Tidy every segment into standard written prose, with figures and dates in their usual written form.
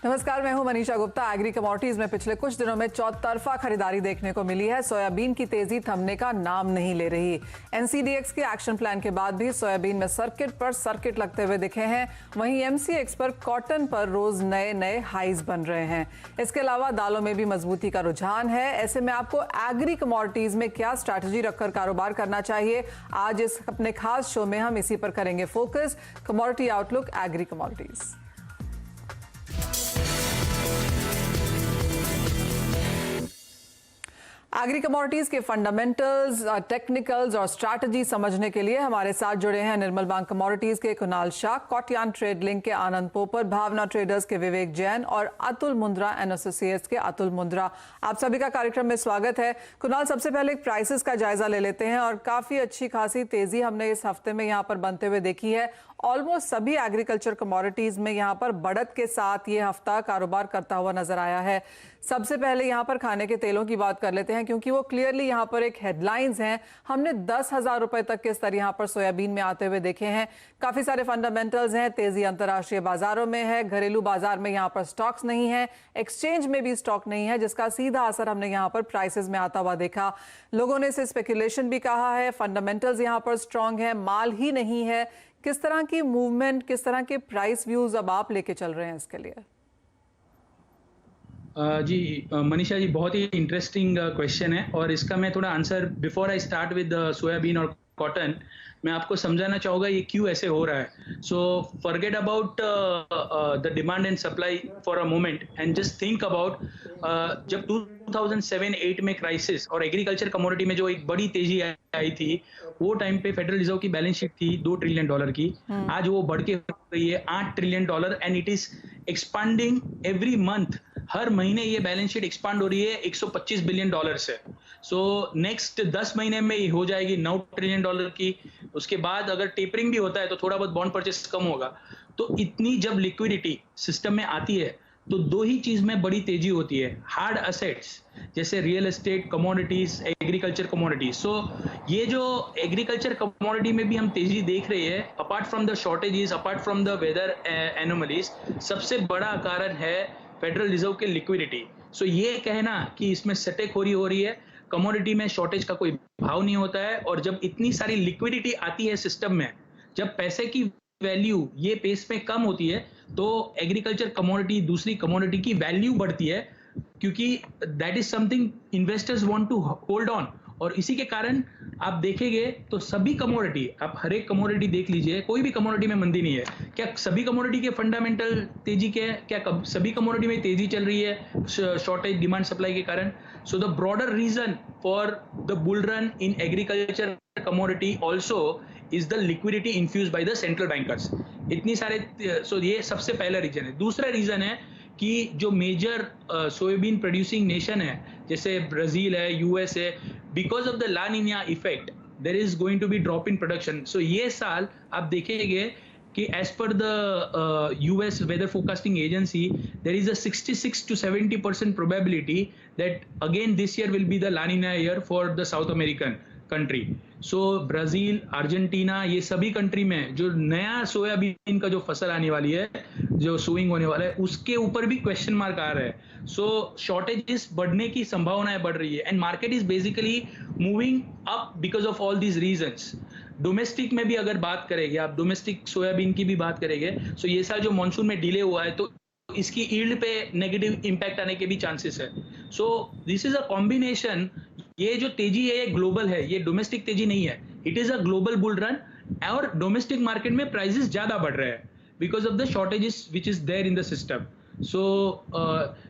नमस्कार, मैं हूं मनीषा गुप्ता। एग्री कमोडिटीज में पिछले कुछ दिनों में चौतरफा खरीदारी देखने को मिली है। सोयाबीन की तेजी थमने का नाम नहीं ले रही। एनसीडीएक्स के एक्शन प्लान के बाद भी सोयाबीन में सर्किट पर सर्किट लगते हुए दिखे हैं। वहीं एमसीएक्स पर कॉटन पर रोज नए नए हाईज बन रहे हैं। इसके अलावा दालों में भी मजबूती का रुझान है। ऐसे में आपको एग्री कमोडिटीज में क्या स्ट्रैटेजी रखकर कारोबार करना चाहिए, आज इस अपने खास शो में हम इसी पर करेंगे focus. Commodity outlook agree commodities. Agree commodities के फंडामेंटल्स, टेक्निकल्स और स्ट्रैटेजी समझने के लिए हमारे साथ जुड़े हैं निर्मल बैंक कमोडिटीज के कुणाल शाह, कॉटयान ट्रेड लिंक के आनंद पोपर, भावना ट्रेडर्स के विवेक जैन और अतुल मुंद्रा एंड एसोसिएट्स के अतुल मुंद्रा। आप सभी का कार्यक्रम में स्वागत है। कुणाल, सबसे पहले प्राइसेस का जायजा ले लेते हैं और काफी अच्छी खासी तेजी हमने इस हफ्ते में यहाँ पर बनते हुए देखी है। ऑलमोस्ट सभी एग्रीकल्चर कमोडिटीज में यहाँ पर बढ़त के साथ ये हफ्ता कारोबार करता हुआ नजर आया है। सबसे पहले यहाँ पर खाने के तेलों की बात कर लेते हैं, क्योंकि वो क्लियरली यहाँ पर एक हेडलाइंस हैं। हमने 10,000 रुपए तक के स्तर यहाँ पर सोयाबीन में आते हुए देखे हैं। काफी सारे फंडामेंटल्स हैं। तेजी अंतर्राष्ट्रीय बाजारों में है, घरेलू बाजार में यहाँ पर स्टॉक्स नहीं है, एक्सचेंज में भी स्टॉक नहीं है, जिसका सीधा असर हमने यहाँ पर प्राइसेस में आता हुआ देखा। लोगों ने इसे स्पेकुलेशन भी कहा है। फंडामेंटल्स यहाँ पर स्ट्रांग है, माल ही नहीं है। किस तरह की मूवमेंट, किस तरह के प्राइस व्यूज अब आप लेके चल रहे हैं इसके लिए? जी मनीषा जी, बहुत ही इंटरेस्टिंग क्वेश्चन है और इसका मैं थोड़ा answer before I start with soybean और कॉटन मैं आपको समझाना चाहूँगा ये क्यों ऐसे हो रहा है। So forget about the demand and supply for a moment and just think about जब 2007-8 में क्राइसिस और एग्रीकल्चर कमोडिटी में जो एक बड़ी तेजी आई थी, वो टाइम पे फेडरल रिजर्व की बैलेंस शीट थी $2 ट्रिलियन की। आज वो बढ़ के हो गई है $8 trillion and it is expanding every month. हर महीने ये बैलेंस शीट एक्सपांड हो रही है $125 बिलियन से। सो नेक्स्ट 10 महीने में ये हो जाएगी $9 ट्रिलियन की। उसके बाद अगर टेपरिंग भी होता है तो थोड़ा बहुत बॉन्ड परचेस कम होगा। तो इतनी जब लिक्विडिटी सिस्टम में आती है तो दो ही चीज में बड़ी तेजी होती है, हार्ड असेट्स जैसे real estate, commodities, agriculture commodities. So ये जो एग्रीकल्चर कमोडिटी में भी हम तेजी देख रहे हैं, apart from the shortages, apart from the weather anomalies, सबसे बड़ा कारण है फेडरल रिजर्व के लिक्विडिटी। सो ये कहना कि इसमें सट्टेखोरी हो रही है, कमोडिटी में शॉर्टेज का कोई भाव नहीं होता है, और जब इतनी सारी लिक्विडिटी आती है सिस्टम में, जब पैसे की वैल्यू ये पेस में कम होती है तो एग्रीकल्चर कमोडिटी, दूसरी कमोडिटी की वैल्यू बढ़ती है, क्योंकि that is something investors want to hold on. और इसी के कारण आप देखेंगे तो सभी कमोडिटी, आप हर एक कमोडिटी देख लीजिए, कोई भी कमोडिटी में मंदी नहीं है। क्या सभी कमोडिटी के फंडामेंटल तेजी के हैं? क्या सभी कमोडिटी में तेजी चल रही है शॉर्टेज, डिमांड, सप्लाई के कारण? So the broader reason for the bull run in agriculture commodity also is the liquidity infuse by the central bankers. इतनी सारे, सो ये सबसे पहला रीजन है। दूसरा रीजन है कि जो मेजर सोयाबीन प्रोड्यूसिंग नेशन है, जैसे ब्राजील है, यूएस है, because of the La Nina effect there is going to be drop in production. So ये साल आप देखेंगे कि as per the US weather forecasting agency there is a 66 to 70% probability that again this year will be the La Nina year for the South American country. So Brazil, Argentina, ये सभी country में जो नया soybean का जो फसल आने वाली है, जो सोइंग होने वाला है, उसके ऊपर भी क्वेश्चन मार्क आ रहा है। सो शॉर्टेजेस बढ़ने की संभावनाएं बढ़ रही है and market is basically moving up because of all these reasons. Domestic में भी अगर बात करेंगे आप, डोमेस्टिक सोयाबीन की भी बात करेंगे, सो ये साल जो मानसून में डिले हुआ है तो इसकी यील्ड पे नेगेटिव इंपैक्ट आने के भी चांसेस है। सो दिस इज अ कॉम्बिनेशन। ये जो तेजी है ये ग्लोबल है, ये डोमेस्टिक तेजी नहीं है। It is a global bull run और डोमेस्टिक मार्केट में प्राइसेस ज्यादा बढ़ रहे हैं because of the shortages which is there in the system. So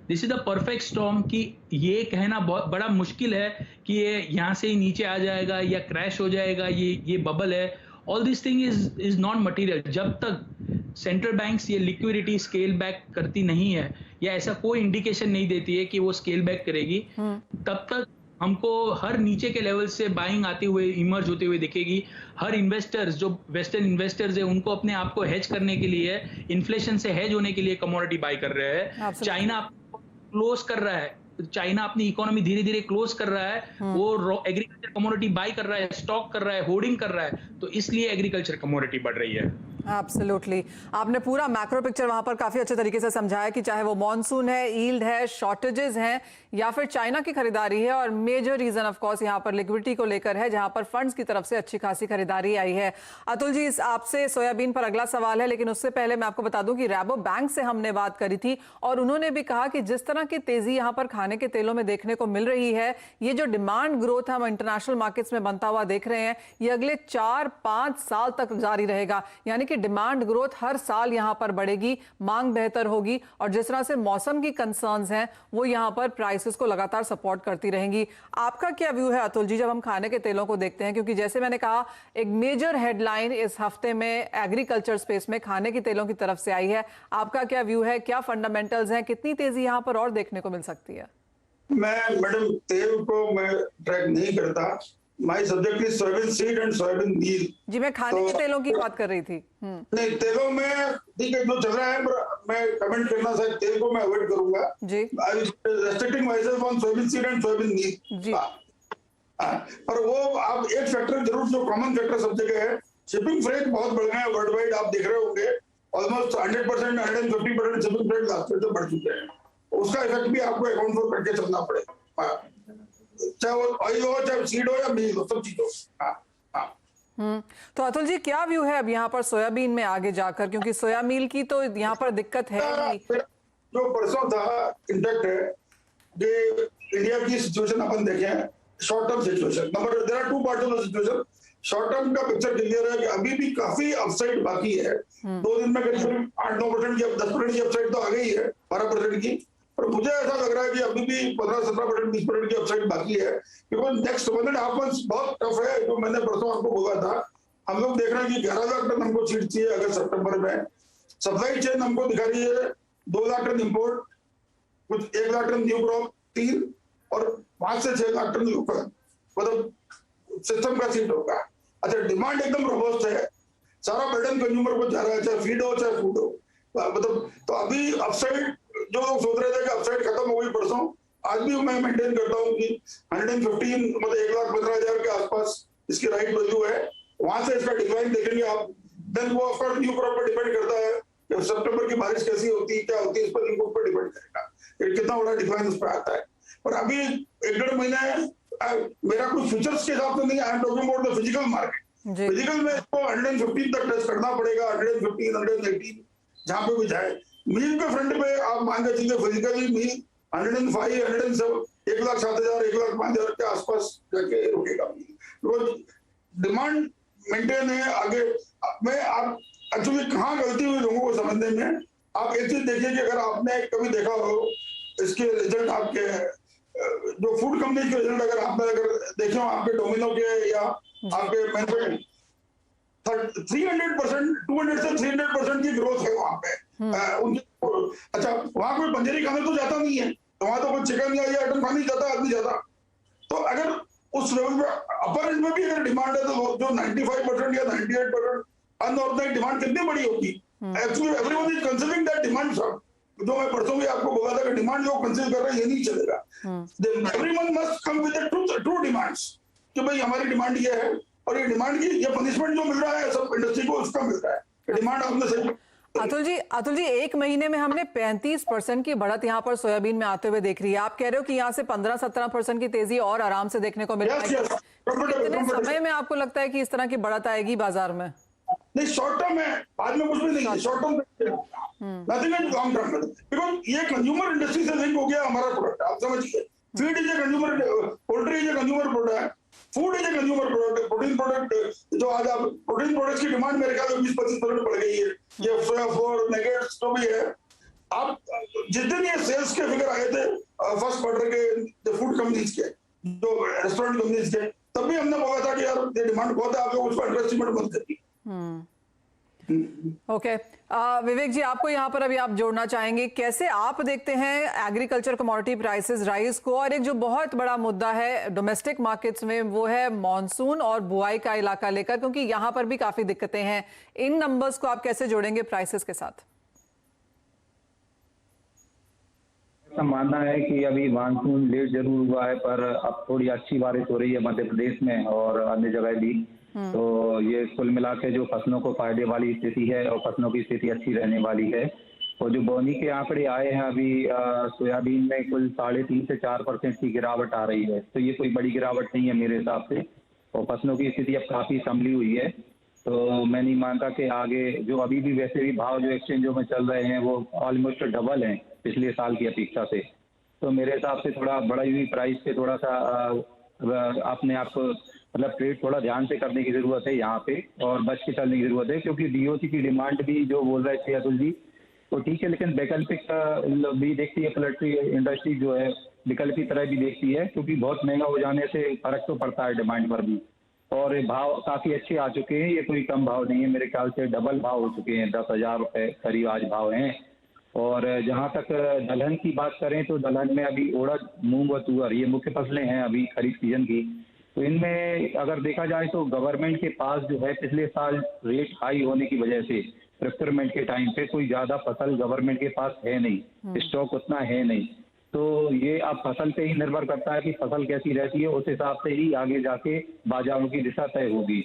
this is the perfect storm कि ये कहना बहुत बड़ा मुश्किल है कि ये यहाँ से ही नीचे आ जाएगा या क्रैश हो जाएगा, ये बबल है। All this thing is not material. जब तक सेंट्रल बैंक्स ये लिक्विडिटी स्केल बैक करती नहीं है या ऐसा कोई इंडिकेशन नहीं देती है कि वो स्केल बैक करेगी, तब तक हमको हर नीचे के लेवल से बाइंग आते हुए, इमर्ज होते हुए दिखेगी। हर इन्वेस्टर्स, जो वेस्टर्न इन्वेस्टर्स है, उनको अपने आप को हेज करने के लिए, इन्फ्लेशन से हेज होने के लिए कमोडिटी बाय कर रहे हैं। चाइना क्लोज कर रहा है, चाइना अपनी इकोनॉमी धीरे धीरे क्लोज कर रहा है, वो एग्रीकल्चर कमोडिटी बाय कर रहा है, स्टॉक कर रहा है, होर्डिंग कर रहा है, तो इसलिए एग्रीकल्चर कमोडिटी बढ़ रही है। एब्सोल्युटली, आपने पूरा मैक्रो पिक्चर वहां पर काफी अच्छे तरीके से समझाया कि चाहे वो मॉनसून है, यील्ड है, शॉर्टेजेस हैं या फिर चाइना की खरीदारी है, और मेजर रीजन ऑफ कोर्स यहां पर लिक्विडिटी को लेकर है, जहां पर फंड्स की तरफ से अच्छी खासी खरीदारी आई है। अतुल जी, आपसे सोयाबीन पर अगला सवाल है, लेकिन उससे पहले मैं आपको बता दूं कि रैबो बैंक से हमने बात करी थी और उन्होंने भी कहा कि जिस तरह की तेजी यहां पर खाने के तेलों में देखने को मिल रही है, ये जो डिमांड ग्रोथ हम इंटरनेशनल मार्केट्स में बनता हुआ देख रहे हैं, ये अगले 4-5 साल तक जारी रहेगा। यानी कि डिमांड ग्रोथ हर साल यहां पर बढ़ेगी, मांग बेहतर होगी, और जिस तरह से मौसम की कंसर्न्स हैं वो यहां पर प्राइसेस को लगातार सपोर्ट करती रहेंगी। आपका क्या व्यू है अतुल जी, जब हम खाने के तेलों को देखते हैं? क्योंकि जैसे मैंने कहा, एक मेजर हेडलाइन इस हफ्ते में एग्रीकल्चर स्पेस में खाने की तेलों की तरफ से आई है। आपका क्या व्यू है, क्या फंडामेंटल्स हैं, कितनी तेजी यहां पर और देखने को मिल सकती है? मैडम, तेल को मैं ट्रैक नहीं करता। My subject is soybean seed and soybean meal. जी, मैं खाने के तेलों की बात कर रही थी। नहीं, तेलों में ठीक है जो चल रहा है, पर मैं कमेंट करना शायद तेल को मैं अवॉइड करूंगा जी। I restricting myself on soybean seed and soybean meal जी। पर वो आप एक फैक्टर जरूर, जो कॉमन फैक्टर सब जगह है, शिपिंग फ्रेट बहुत बढ़ गए हैं वर्ल्ड वाइड। आप देख रहे होंगे almost 100%, 150% shipping freight last year से बढ़ चुके हैं। उसका इफेक्ट भी आपको अकाउंट फॉर करके चलना पड़ेगा, चाहे वो ऑयल हो, चाहे सीड हो या मील हो, सब चीज हो। तो अतुल जी, क्या व्यू है अब यहाँ पर सोयाबीन में आगे जाकर, क्योंकि सोया मील की तो यहाँ पर दिक्कत है ही। जो परसों था इंटैक्ट है कि इंडिया की सिचुएशन अपन देखें, short term situation, number there are two parts of the situation. Short term का पिक्चर क्लियर है कि अभी भी काफी अपसाइड बाकी है। 2 दिन में करीब 8-9% की, 10% की अपसाइड तो आ गई है, 12% की। पर मुझे ऐसा लग रहा है कि अभी भी 15-17%, 20% की अपसाइड बाकी है, बिकॉज नेक्स्ट 1.5 मंथ्स बहुत टफ है। जो मैंने परसों आपको बोला था, हम लोग देख रहे हैं कि 11 लाख टन हमको सीड चाहिए अगस्त सितंबर में। सप्लाई चेन हमको दिखा रही है 2 लाख टन इंपोर्ट, कुछ 1 लाख टन न्यू क्रॉप 3 और 5 से 6 लाख टन लोकल, मतलब सिस्टम का सीड होगा। अच्छा, डिमांड एकदम रोबस्ट है, सारा बर्डन कंज्यूमर को जा रहा है, चाहे फीड हो चाहे फूड हो, मतलब तो अभी अपसाइड जो लोग सोच रहे थे कि अपसाइड खत्म हो गई परसों, आज भी मैं मेंटेन करता हूं कि 115, मतलब 1,15,000 के आसपास इसकी राइट वैल्यू है। वहां से इसका डिक्लाइन देखेंगे आप, देन वो ऑफकोर्स न्यू क्रॉप पर डिपेंड करता है कि सितंबर की बारिश कैसी होती है, क्या होती है, इस पर इनपुट पर डिपेंड करेगा कितना बड़ा डिक्लाइन उस पर आता है। पर अभी 1-1.5 महीने मेरा कुछ फ्यूचर्स के हिसाब से नहीं, I am talking about the physical market. Physical में इसको 115 तक टेस्ट करना पड़ेगा, 115, 118 जहां पे भी जाए। मील के फ्रंट पे आप मान के चलिए फिजिकली मील 105, 107, 1,07,000, 1,05,000 के आसपास जाके रुकेगा। रोज डिमांड मेंटेन है आगे। मैं आप एक्चुअली कहाँ गलती हुई लोगों को समझने में, आप एक चीज देखिए कि अगर आपने कभी देखा हो इसके रिजल्ट, आपके जो फूड कंपनी के रिजल्ट अगर आपने देखे हो, आपके डोमिनो के या आपके मैन्युफैक्चरिंग, 300%, 200 से 300% की ग्रोथ है वहां पे उनकी। अच्छा, वहां कोई पंजेरी खाने तो जाता नहीं है, तो वहां तो कोई चिकन या ये आइटम खाने जाता आदमी जाता। तो अगर उस लेवल पे अपर एंड में भी अगर डिमांड है, तो जो 95% या 98% अनऑर्गेनाइज्ड डिमांड कितनी बड़ी होगी। Actually everyone is considering that demand short. जो मैं परसों भी आपको बोला था कि डिमांड जो कंसीडर कर रहे हैं, ये नहीं चलेगा। Everyone must come with the true demands कि भाई हमारी डिमांड ये है, और ये डिमांड की ये पनिशमेंट जो मिल रहा है सब इंडस्ट्री को, उसका मिल रहा है। डिमांड आपने सही। अतुल जी, 1 महीने में हमने 35% की बढ़त यहाँ पर सोयाबीन में आते हुए देख रही है। आप कह रहे हो कि यहाँ से 15-17% की तेजी और आराम से देखने को मिल रही है। कितने समय में आपको लगता है कि इस तरह की बढ़त आएगी बाजार में? नहीं, शॉर्ट टर्म है, बाद में कुछ भी नहीं है। Short term nothing is long term, because ये कंज्यूमर इंडस्ट्री से लिंक हो गया हमारा प्रोडक्ट। आप समझिए, feed is a consumer, poultry is a consumer product, food is a consumer product, protein product. जो आज आप प्रोटीन प्रोडक्ट्स की डिमांड मेरे ख्याल में 20-25% बढ़ गई है। ये सोया फ्लोर, नगेट्स जो भी है, आप जिस दिन ये सेल्स के फिगर आए थे फर्स्ट क्वार्टर के फूड कंपनीज के, जो रेस्टोरेंट कंपनीज के, तब भी हमने बोला था कि यार ये डिमांड बहुत है, आप लोग उसको अंडरएस्टिमेट मत करिए। ओके, विवेक जी, आपको यहाँ पर अभी आप जोड़ना चाहेंगे, कैसे आप देखते हैं एग्रीकल्चर कमोडिटी प्राइसेस राइज को? और एक जो बहुत बड़ा मुद्दा है डोमेस्टिक मार्केट्स में, वो है मॉनसून और बुआई का इलाका लेकर, क्योंकि यहाँ पर भी काफी दिक्कतें हैं। इन नंबर्स को आप कैसे जोड़ेंगे प्राइसेस के साथ? ऐसा मानना है कि अभी मानसून लेट जरूर हुआ है, पर अब थोड़ी अच्छी बारिश हो रही है मध्य प्रदेश में और अन्य जगह भी, तो ये कुल मिला के जो फसलों को फायदे वाली स्थिति है और फसलों की स्थिति अच्छी रहने वाली है। और जो बोनी के आंकड़े आए हैं अभी सोयाबीन में कुल 3.5 से 4% की गिरावट आ रही है, तो ये कोई बड़ी गिरावट नहीं है मेरे हिसाब से। और फसलों की स्थिति अब काफ़ी संभली हुई है, तो मैं नहीं मानता कि आगे जो अभी भी वैसे भी भाव जो एक्सचेंजों में चल रहे हैं वो ऑलमोस्ट डबल हैं पिछले साल की अपेक्षा से। तो मेरे हिसाब से थोड़ा बढ़ी हुई प्राइस पे थोड़ा सा अपने आप को मतलब ट्रेड थोड़ा ध्यान से करने की ज़रूरत है यहाँ पे, और बच के चलने की ज़रूरत है, क्योंकि डीओसी की डिमांड भी जो बोल रहे थे अतुल जी तो ठीक है, लेकिन वैकल्पिक भी देखती है पोल्ट्री इंडस्ट्री जो है, विकल्प की तरह भी देखती है, क्योंकि बहुत महंगा हो जाने से फर्क तो पड़ता है डिमांड पर भी। और भाव काफ़ी अच्छे आ चुके हैं, ये कोई कम भाव नहीं है, मेरे ख्याल से डबल भाव हो चुके हैं, 10,000 रुपये करीब आज भाव हैं। और जहाँ तक दलहन की बात करें तो दलहन में अभी उड़द, मूंग और तुअर ये मुख्य फसलें हैं अभी खरीफ सीजन की। तो इनमें अगर देखा जाए तो गवर्नमेंट के पास जो है पिछले साल रेट हाई होने की वजह से प्रोक्योरमेंट के टाइम पे कोई ज़्यादा फसल गवर्नमेंट के पास है नहीं, स्टॉक उतना है नहीं। तो ये अब फसल पे ही निर्भर करता है कि फसल कैसी रहती है, उस हिसाब से ही आगे जाके बाजारों की दिशा तय होगी।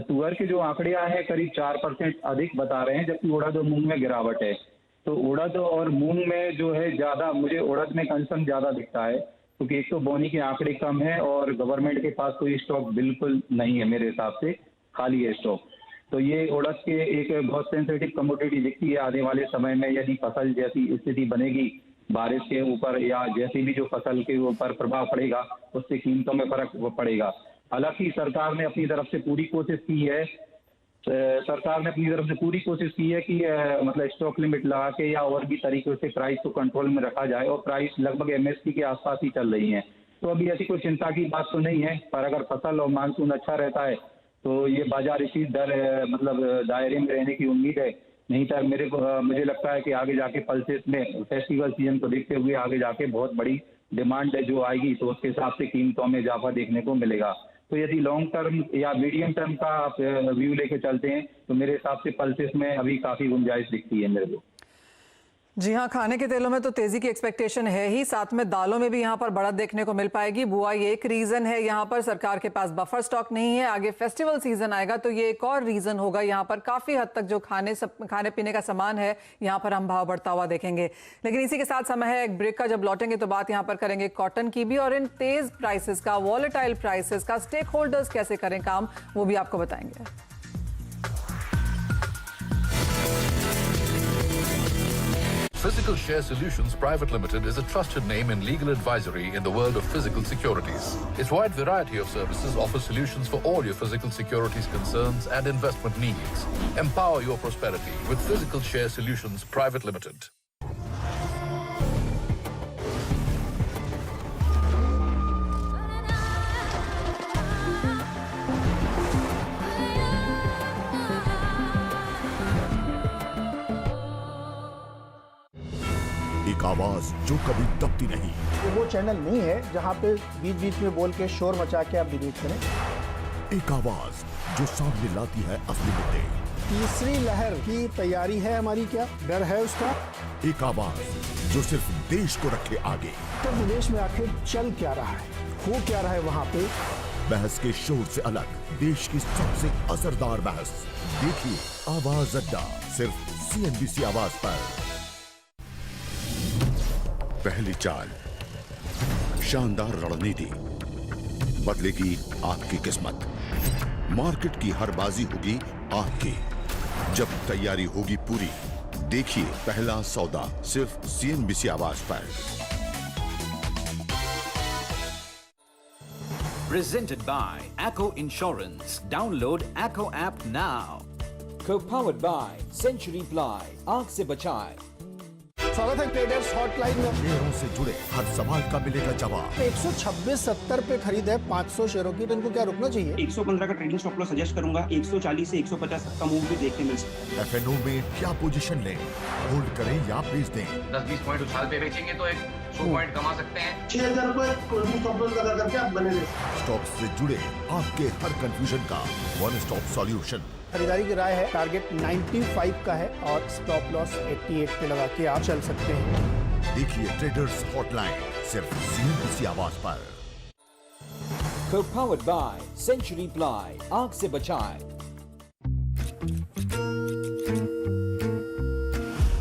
तुअर के जो आंकड़े आए हैं करीब 4% अधिक बता रहे हैं, जबकि उड़द और मूंग में गिरावट है। तो उड़द और मूंग में जो है ज़्यादा मुझे उड़द में कंसर्न ज़्यादा दिखता है, क्योंकि एक तो बोनी के आंकड़े कम है और गवर्नमेंट के पास कोई स्टॉक बिल्कुल नहीं है, मेरे हिसाब से खाली है स्टॉक। तो ये उड़द के एक बहुत सेंसिटिव कमोडिटी दिखती है आने वाले समय में, यदि फसल जैसी स्थिति बनेगी बारिश के ऊपर या जैसी भी जो फसल के ऊपर प्रभाव पड़ेगा उससे कीमतों में फर्क पड़ेगा। हालांकि सरकार ने अपनी तरफ से पूरी कोशिश की है, कि मतलब स्टॉक लिमिट लगा के या और भी तरीकों से प्राइस को कंट्रोल में रखा जाए, और प्राइस लगभग एमएसपी के आसपास ही चल रही है। तो अभी ऐसी कोई चिंता की बात तो नहीं है, पर अगर फसल और मानसून अच्छा रहता है तो ये बाजार इसी मतलब दायरे में रहने की उम्मीद है। नहीं तो मुझे लगता है कि आगे जाके पल्सेस में फेस्टिवल सीजन को देखते हुए आगे जाके बहुत बड़ी डिमांड जो आएगी, तो उसके हिसाब से कीमतों में इजाफा देखने को मिलेगा। तो यदि लॉन्ग टर्म या मीडियम टर्म का आप व्यू लेके चलते हैं तो मेरे हिसाब से पल्सेस में अभी काफ़ी गुंजाइश दिखती है मेरे को। जी हाँ, खाने के तेलों में तो तेजी की एक्सपेक्टेशन है ही, साथ में दालों में भी यहाँ पर बढ़त देखने को मिल पाएगी। बुआई एक रीजन है, यहाँ पर सरकार के पास बफर स्टॉक नहीं है, आगे फेस्टिवल सीजन आएगा तो ये एक और रीजन होगा। यहाँ पर काफी हद तक जो खाने पीने का सामान है यहाँ पर हम भाव बढ़ता हुआ देखेंगे। लेकिन इसी के साथ समय है एक ब्रेक का, जब लौटेंगे तो बात यहाँ पर करेंगे कॉटन की भी, और इन तेज प्राइसेस का, वॉलेटाइल प्राइसेस का स्टेक होल्डर्स कैसे करें काम, वो भी आपको बताएंगे। Physical Share Solutions Private Limited is a trusted name in legal advisory in the world of physical securities. Its wide variety of services offers solutions for all your physical securities concerns and investment needs. Empower your prosperity with Physical Share Solutions Private Limited. एक आवाज जो कभी दबती नहीं। वो channel नहीं है जहां पे बीच बीच में बोल के शोर मचा के आप डिबेट करें। एक आवाज जो सामने लाती है असली मुद्दे। तीसरी लहर की तैयारी है हमारी, क्या डर है उसका? एक आवाज जो सिर्फ देश को रखे आगे। उत्तर प्रदेश में आखिर चल क्या रहा है, हो क्या रहा है वहाँ पे? बहस के शोर से अलग देश की सबसे असरदार बहस देखिए आवाज अड्डा, सिर्फ CNBC आवाज पर। पहली चाल, शानदार रणनीति, बदलेगी आपकी किस्मत। मार्केट की हर बाजी होगी आपकी, जब तैयारी होगी पूरी। देखिए पहला सौदा, सिर्फ CNBC आवाज पर। Presented by Acco Insurance. Download Acco app now. Co-powered by Century Ply. आग से बचाए। स्वागत है ट्रेडर्स हॉटलाइन में। शेयरों से जुड़े हर सवाल का मिलेगा जवाब। 126.70 पे खरीद है 500 शेयरों की, तो इनको क्या रुकना चाहिए? 115 का ट्रेडिंग स्टॉप लॉस सजेस्ट करूंगा। 140 से 150 तक का मूव भी देखने मिल सकता है। FNO में क्या पोजीशन लें, होल्ड करें या बेच दें? 10-20 पॉइंट उछाल पे बेचेंगे तो 100 पॉइंट कमा सकते हैं। 6000 रुपए क्लोजिंग स्टॉप लॉस लगा करके आप बने रहे। स्टॉक से जुड़े आपके हर कंफ्यूजन का वन स्टॉप सॉल्यूशन। खरीदारी की राय है, टारगेट 95 का है और स्टॉप लॉस 88 पे लगा के आप चल सकते हैं। देखिए ट्रेडर्स हॉटलाइन, सिर्फ CNBC आवाज पर। Co-powered by Century Ply, आग से बचाए।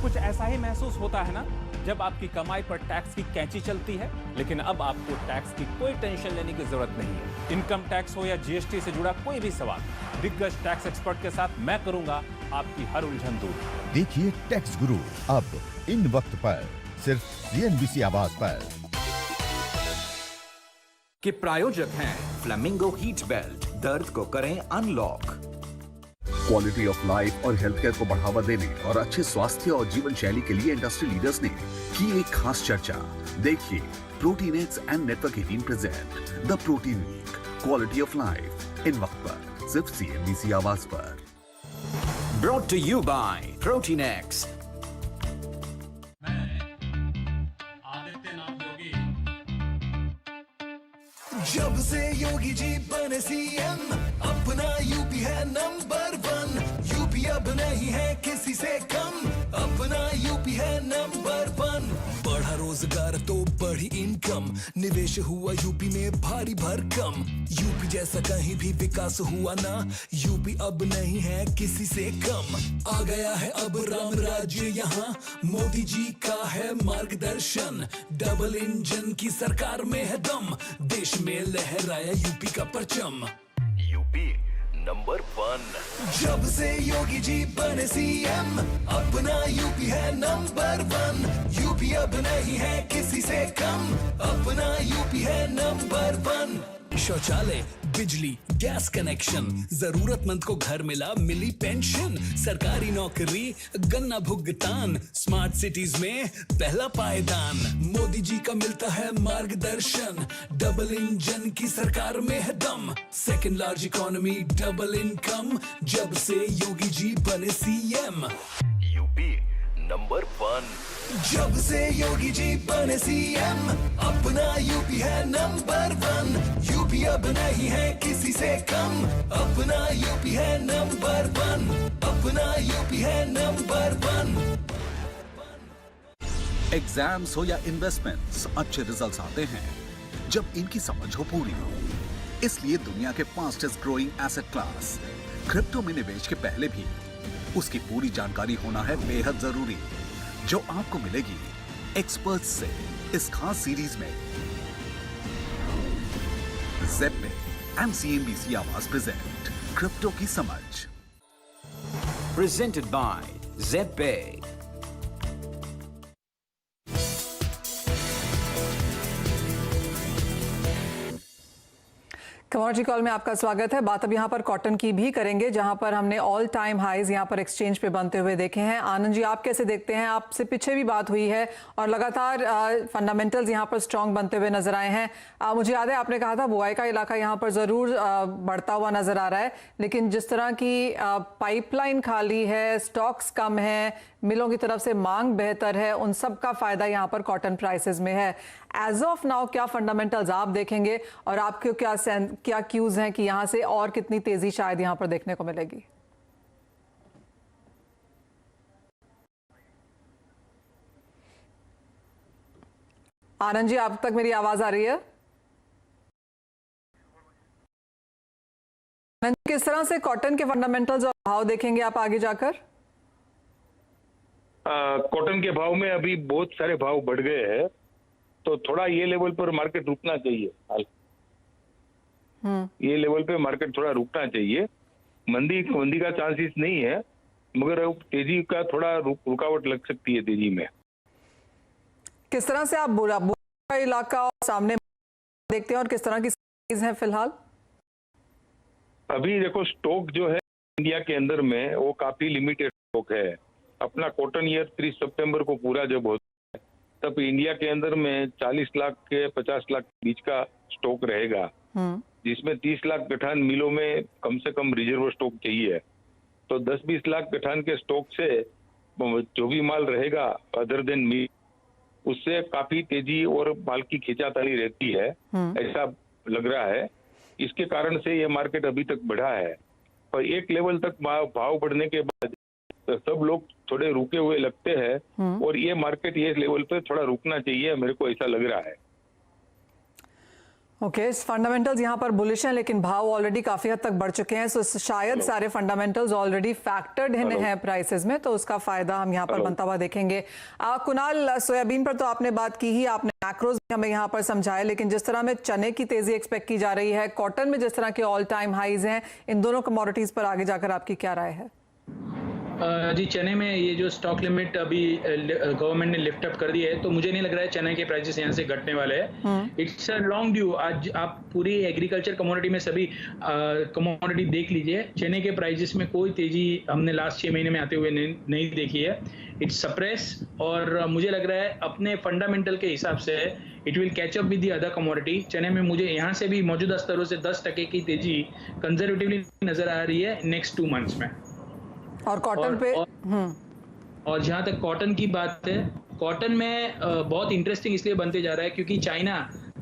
कुछ ऐसा ही महसूस होता है ना जब आपकी कमाई पर टैक्स की कैंची चलती है, लेकिन अब आपको टैक्स की कोई टेंशन लेने की जरूरत नहीं है। इनकम टैक्स हो या जीएसटी से जुड़ा कोई भी सवाल, दिग्गज टैक्स एक्सपर्ट के साथ मैं करूंगा आपकी हर उलझन दूर। देखिए टैक्स गुरु अब इन वक्त पर सिर्फ CNBC आवाज पर। के प्रायोजक हैं फ्लेमिंगो हीट बेल्ट, दर्द को करें अनलॉक। क्वालिटी ऑफ लाइफ और हेल्थ केयर को बढ़ावा देने और अच्छे स्वास्थ्य और जीवन शैली के लिए इंडस्ट्री लीडर्स ने की एक खास चर्चा। देखिए protein X and network 18 present the protein week, quality of life, इन वक्त पर सिर्फ CNBC आवाज पर। Brought to you by Protein X। जब से योगी जी बने CM, अपना यूपी है नंबर 1। यूपी अब नहीं है किसी से कम, अपना यूपी है नंबर 1। बढ़ा रोजगार तो बढ़ी इनकम, निवेश हुआ यूपी में भारी भरकम। यूपी जैसा कहीं भी विकास हुआ ना, यूपी अब नहीं है किसी से कम। आ गया है अब राम राज्य यहाँ, मोदी जी का है मार्गदर्शन। डबल इंजन की सरकार में है दम, देश में लहराया यूपी का परचम। UP number 1। जब से योगी जी बने CM, अपना यूपी है नंबर 1। यूपी अब नहीं है किसी से कम, अपना यूपी है नंबर 1। शौचालय, बिजली, गैस कनेक्शन, जरूरतमंद को घर मिला, मिली पेंशन। सरकारी नौकरी, गन्ना भुगतान, स्मार्ट सिटीज में पहला पायदान। मोदी जी का मिलता है मार्गदर्शन, डबल इंजन की सरकार में है दम। Second large economy, double income, जब से योगी जी बने CM। UP number 1। जब से योगी जी बने CM, अपना यूपी है नंबर 1। यूपी अब नहीं है किसी से कम, अपना यूपी है नंबर 1। अपना यूपी है नंबर 1। एग्जाम्स हो या इन्वेस्टमेंट्स, अच्छे रिजल्ट्स आते हैं जब इनकी समझ हो पूरी। इसलिए दुनिया के fastest growing asset class crypto में निवेश के पहले भी उसकी पूरी जानकारी होना है बेहद जरूरी, जो आपको मिलेगी एक्सपर्ट्स से इस खास सीरीज में। ज़ेप्पे एंड CNBC आवाज प्रेजेंट क्रिप्टो की समझ। Presented by Zetpay। Commodity call में आपका स्वागत है। बात अब यहाँ पर कॉटन की भी करेंगे, जहाँ पर हमने ऑल टाइम हाईज यहाँ पर एक्सचेंज पे बनते हुए देखे हैं। आनंद जी, आप कैसे देखते हैं? आपसे पीछे भी बात हुई है और लगातार फंडामेंटल्स यहाँ पर स्ट्रॉन्ग बनते हुए नजर आए हैं। मुझे याद है आपने कहा था बुआई का इलाका यहाँ पर ज़रूर बढ़ता हुआ नजर आ रहा है, लेकिन जिस तरह की पाइपलाइन खाली है, स्टॉक्स कम है, मिलों की तरफ से मांग बेहतर है, उन सब का फायदा यहाँ पर कॉटन प्राइसेस में है। एज ऑफ नाउ क्या फंडामेंटल्स आप देखेंगे और आपके क्या क्यूज हैं कि यहाँ से और कितनी तेजी शायद यहाँ पर देखने को मिलेगी? आनंद जी, आप तक मेरी आवाज आ रही है? किस तरह से कॉटन के फंडामेंटल्स और भाव देखेंगे आप आगे जाकर? कॉटन के भाव में अभी बहुत सारे भाव बढ़ गए हैं, तो थोड़ा ये लेवल पर मार्केट रुकना चाहिए। ये लेवल पे मार्केट थोड़ा रुकना चाहिए। मंदी का चांसेस नहीं है, मगर तेजी का थोड़ा रुकावट लग सकती है तेजी में। किस तरह से आप बुरा इलाका और सामने देखते हैं और किस तरह की साइज है फिलहाल? अभी देखो स्टॉक जो है इंडिया के अंदर में वो काफी लिमिटेड स्टॉक है। अपना कॉटन ईयर 30 सितंबर को पूरा जब होता है तब इंडिया के अंदर में 40 लाख के 50 लाख के बीच का स्टॉक रहेगा, जिसमें 30 लाख गठान मिलों में कम से कम रिजर्व स्टॉक चाहिए। तो 10-20 लाख गठान के स्टॉक से जो भी माल रहेगा अदर देन मील, उससे काफी तेजी और माल की खींचातानी रहती है, ऐसा लग रहा है। इसके कारण से ये मार्केट अभी तक बढ़ा है, और एक लेवल तक भाव बढ़ने के बाद सब लोग थोड़े रुके हुए लगते हैं, और ये मार्केट ये लेवल पे थोड़ा रुकना चाहिए, मेरे को ऐसा लग रहा है। ओके, फंडामेंटल्स यहाँ पर बुलिश हैं लेकिन भाव ऑलरेडी काफी हद तक बढ़ चुके हैं, सो शायद सारे फंडामेंटल्स ऑलरेडी फैक्टर्ड इन हैं प्राइसेस में, तो उसका फायदा हम यहाँ पर बनता हुआ देखेंगे। कुणाल, सोयाबीन पर तो आपने बात की ही, आपने मैक्रोज हमें यहाँ पर समझाए, लेकिन जिस तरह में चने की तेजी एक्सपेक्ट की जा रही है, कॉटन में जिस तरह के ऑल टाइम हाईज हैं, इन दोनों कमोडिटीज पर आगे जाकर आपकी क्या राय है? जी, चने में ये जो स्टॉक लिमिट अभी गवर्नमेंट ने लिफ्ट अप कर दी है, तो मुझे नहीं लग रहा है चने के प्राइसेस यहाँ से घटने वाले हैं। It's a long due. आज आप पूरी एग्रीकल्चर कमोडिटी में सभी कमोडिटी देख लीजिए, चने के प्राइसेस में कोई तेजी हमने लास्ट 6 महीने में आते हुए नहीं देखी है। इट्स सप्रेस, और मुझे लग रहा है अपने फंडामेंटल के हिसाब से it will catch up with the other commodity. चने में मुझे यहाँ से भी मौजूदा स्तरों से 10% की तेजी कंजर्वेटिवली नजर आ रही है नेक्स्ट 2 मंथ्स में। और कॉटन पे और जहां तक कॉटन की बात है, कॉटन में बहुत इंटरेस्टिंग इसलिए बनते जा रहा है क्योंकि चाइना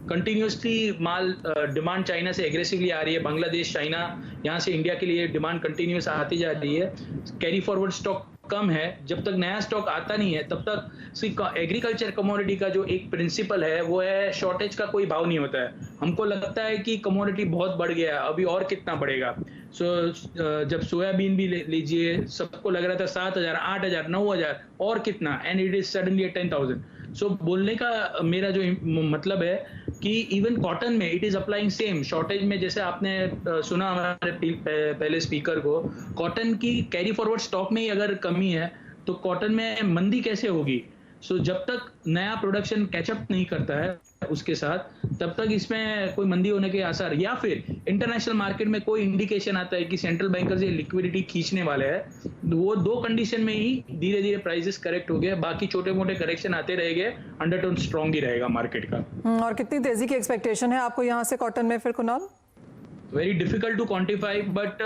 कंटिन्यूसली माल डिमांड चाइना से एग्रेसिवली आ रही है। बांग्लादेश, चाइना, यहाँ से इंडिया के लिए डिमांड कंटिन्यूस आती जा रही है। कैरी फॉरवर्ड स्टॉक कम है। जब तक नया स्टॉक आता नहीं है तब तक एग्रीकल्चर कमोडिटी का जो एक प्रिंसिपल है वो है शॉर्टेज का कोई भाव नहीं होता है। हमको लगता है कि कमोडिटी बहुत बढ़ गया है, अभी और कितना बढ़ेगा। जब सोयाबीन भी लीजिए, सबको लग रहा था 7,000, 8,000, 9,000 और कितना, एंड इट इज सडनली 10,000। सो बोलने का मेरा जो मतलब है कि इवन कॉटन में it is applying same. Shortage में जैसे आपने सुना हमारे पहले स्पीकर को, कॉटन की कैरी फॉरवर्ड स्टॉक में ही अगर कमी है तो कॉटन में मंदी कैसे होगी? सो जब तक नया प्रोडक्शन कैचअप नहीं करता है उसके साथ, तब तक इसमें कोई मंदी होने के आसार, या फिर इंटरनेशनल मार्केट में कोई इंडिकेशन आता है कि सेंट्रल बैंकर्स ये लिक्विडिटी खींचने वाले हैं, वो 2 कंडीशन में ही धीरे धीरे प्राइसेस करेक्ट हो गए। बाकी छोटे मोटे करेक्शन आते रहेंगे, अंडरटोन स्ट्रॉन्ग ही रहेगा मार्केट का। और कितनी तेजी की एक्सपेक्टेशन है आपको यहाँ से कॉटन में फिर Kunal? Very difficult to quantify, but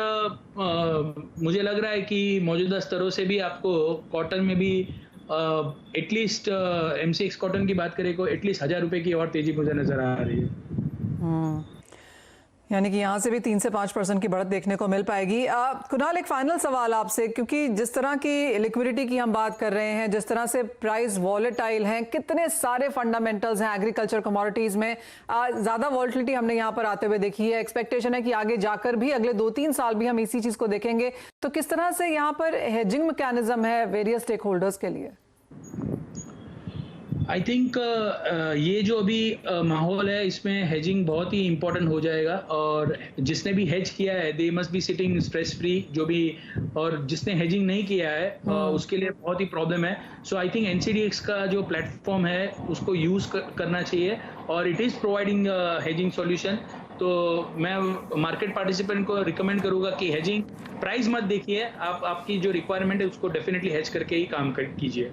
मुझे लग रहा है कि मौजूदा स्तरों से भी आपको कॉटन में भी एटलीस्ट MCX कॉटन की बात करें तो एटलीस्ट 1,000 रुपए की और तेजी मुझे नजर आ रही है। यानी कि यहाँ से भी 3 से 5% की बढ़त देखने को मिल पाएगी। कुणाल, एक फाइनल सवाल आपसे, क्योंकि जिस तरह की लिक्विडिटी की हम बात कर रहे हैं, जिस तरह से प्राइस वॉलेटाइल हैं, कितने सारे फंडामेंटल्स हैं एग्रीकल्चर कमोडिटीज में, ज़्यादा वॉलेटिलिटी हमने यहाँ पर आते हुए देखी है। एक्सपेक्टेशन है कि आगे जाकर भी अगले 2-3 साल भी हम इसी चीज़ को देखेंगे, तो किस तरह से यहाँ पर हेजिंग मैकेनिज्म है वेरियस स्टेक होल्डर्स के लिए? आई थिंक ये जो अभी माहौल है इसमें हेजिंग बहुत ही इंपॉर्टेंट हो जाएगा, और जिसने भी हेज किया है they must be sitting stress free, जो भी, और जिसने हेजिंग नहीं किया है उसके लिए बहुत ही प्रॉब्लम है। सो आई थिंक NCDX का जो प्लेटफॉर्म है उसको यूज करना चाहिए, और it is providing hedging solution. तो मैं मार्केट पार्टिसिपेंट को रिकमेंड करूंगा कि हेजिंग प्राइस मत देखिए, आप आपकी जो रिक्वायरमेंट है उसको डेफिनेटली हेज करके ही काम कीजिए।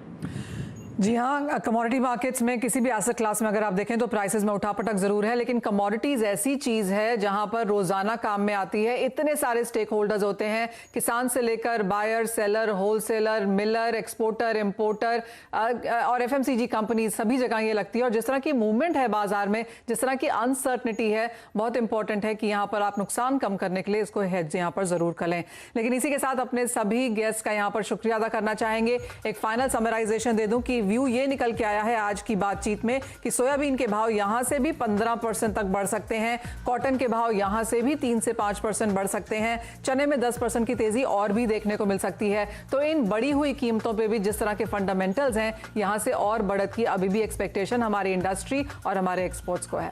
जी हाँ, कमोडिटी मार्केट्स में किसी भी एसेट क्लास में अगर आप देखें तो प्राइसेस में उठापटक जरूर है, लेकिन कमोडिटीज ऐसी चीज है जहां पर रोजाना काम में आती है। इतने सारे स्टेक होल्डर्स होते हैं, किसान से लेकर buyer, seller, wholesaler, miller, exporter, importer और FMCG कंपनी, सभी जगह ये लगती है। और जिस तरह की मूवमेंट है बाजार में, जिस तरह की अनसर्टनिटी है, बहुत इंपॉर्टेंट है कि यहाँ पर आप नुकसान कम करने के लिए इसको हेज यहाँ पर जरूर कर लें। लेकिन इसी के साथ अपने सभी गेस्ट का यहाँ पर शुक्रिया अदा करना चाहेंगे। एक फाइनल समराइजेशन दे दूं कि व्यू ये निकल के आया है आज की बातचीत में कि सोयाबीन के भाव यहां से भी 15% तक बढ़ सकते हैं, कॉटन के भाव यहां से भी 3 से 5% बढ़ सकते हैं, चने में 10% की तेजी और भी देखने को मिल सकती है। तो इन बढ़ी हुई कीमतों पे भी जिस तरह के फंडामेंटल्स हैं, यहां से और बढ़त की अभी भी एक्सपेक्टेशन हमारी इंडस्ट्री और हमारे एक्सपोर्ट्स को है।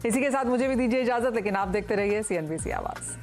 इसी के साथ मुझे भी दीजिए इजाजत, लेकिन आप देखते रहिए CNBC आवाज।